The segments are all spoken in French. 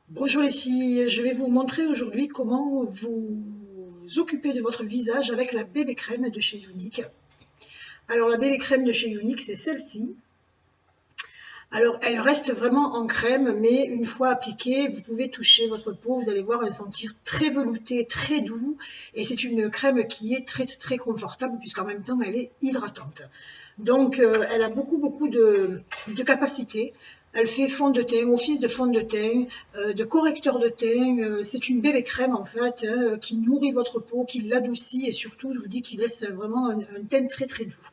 Bonjour les filles, je vais vous montrer aujourd'hui comment vous occuper de votre visage avec la bébé crème de chez Younique. Alors la bébé crème de chez Younique, c'est celle-ci. Alors elle reste vraiment en crème, mais une fois appliquée, vous pouvez toucher votre peau, vous allez voir un sentir très velouté, très doux. Et c'est une crème qui est très très confortable puisqu'en même temps elle est hydratante. Donc elle a beaucoup de capacité. Elle fait fond de teint, office de fond de teint, de correcteur de teint. C'est une bébé crème en fait qui nourrit votre peau, qui l'adoucit et surtout je vous dis qu'il laisse vraiment un teint très très doux.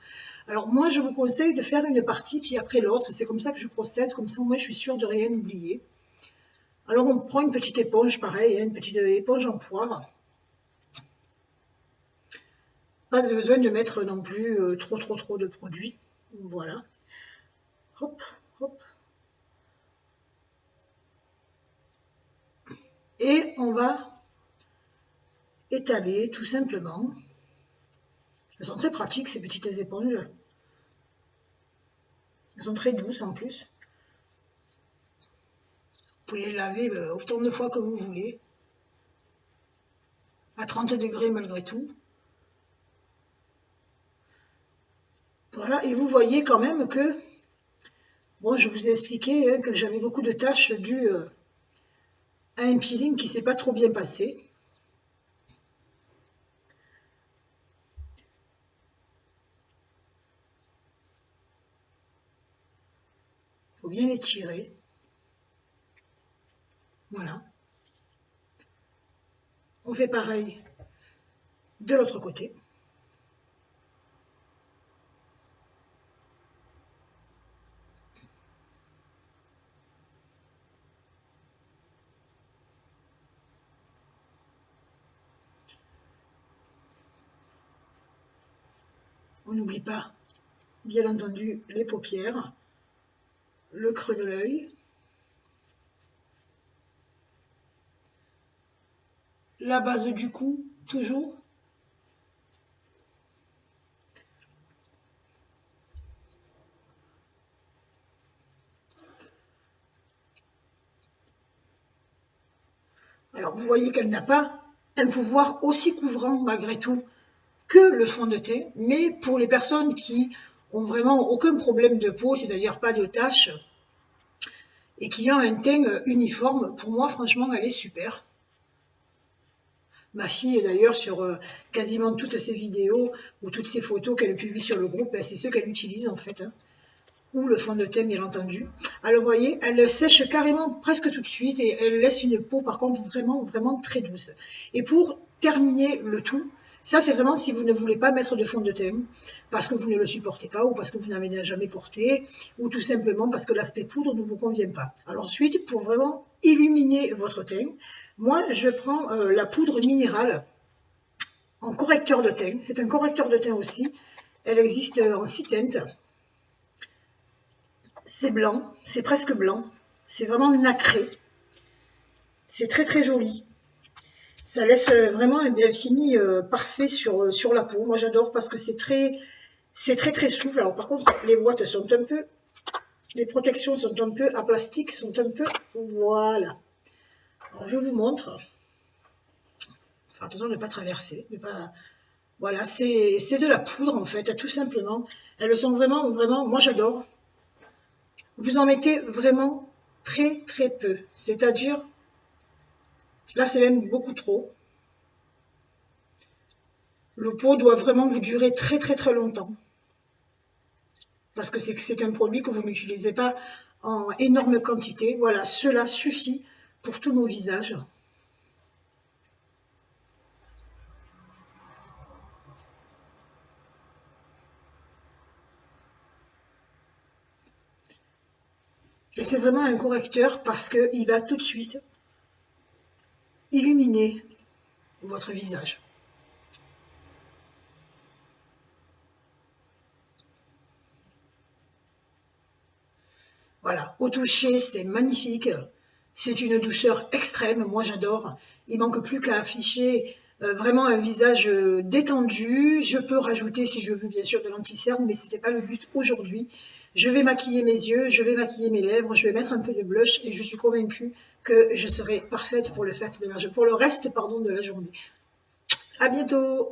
Alors moi je vous conseille de faire une partie puis après l'autre. C'est comme ça que je procède, comme ça moi je suis sûre de rien oublier. Alors on prend une petite éponge, pareil, une petite éponge en poire. Pas besoin de mettre non plus trop de produits. Voilà. Hop, hop. Et on va étaler tout simplement. Elles sont très pratiques ces petites éponges. Elles sont très douces en plus. Vous pouvez les laver autant de fois que vous voulez. À 30 degrés malgré tout. Voilà, et vous voyez quand même que, bon, je vous ai expliqué que j'avais beaucoup de taches dues à un peeling qui ne s'est pas trop bien passé. Il faut bien les tirer. Voilà. On fait pareil de l'autre côté. On n'oublie pas, bien entendu, les paupières, le creux de l'œil, la base du cou, toujours. Alors vous voyez qu'elle n'a pas un pouvoir aussi couvrant malgré tout que le fond de teint, mais pour les personnes qui ont vraiment aucun problème de peau, c'est-à-dire pas de taches, et qui ont un teint uniforme, pour moi franchement elle est super. Ma fille d'ailleurs sur quasiment toutes ses vidéos ou toutes ses photos qu'elle publie sur le groupe, c'est ce qu'elle utilise en fait. Ou le fond de teint bien entendu. Alors vous voyez, elle sèche carrément presque tout de suite et elle laisse une peau par contre vraiment très douce. Et pour terminer le tout, ça c'est vraiment si vous ne voulez pas mettre de fond de teint, parce que vous ne le supportez pas ou parce que vous n'avez jamais porté, ou tout simplement parce que l'aspect poudre ne vous convient pas. Alors ensuite, pour vraiment illuminer votre teint, moi je prends la poudre minérale en correcteur de teint. C'est un correcteur de teint aussi. Elle existe en 6 teintes. C'est blanc, c'est presque blanc, c'est vraiment nacré, c'est très joli. Ça laisse vraiment un fini parfait sur la peau. Moi j'adore parce que c'est très souple. Alors par contre les boîtes sont un peu, les protections sont un peu à plastique, sont un peu, voilà. Alors je vous montre. Faire attention de ne pas traverser, voilà, c'est de la poudre en fait, tout simplement. Elles sont vraiment, moi j'adore. Vous en mettez vraiment très peu. C'est-à-dire, là c'est même beaucoup trop. Le pot doit vraiment vous durer très longtemps. Parce que c'est un produit que vous n'utilisez pas en énorme quantité. Voilà, cela suffit pour tous nos visages. Et c'est vraiment un correcteur parce qu'il va tout de suite illuminer votre visage. Voilà, au toucher, c'est magnifique. C'est une douceur extrême, moi j'adore. Il manque plus qu'à afficher vraiment un visage détendu. Je peux rajouter, si je veux, bien sûr, de l'anti-cerne, mais c'était pas le but aujourd'hui. Je vais maquiller mes yeux, je vais maquiller mes lèvres, je vais mettre un peu de blush et je suis convaincue que je serai parfaite pour le reste, pardon, de la journée. À bientôt!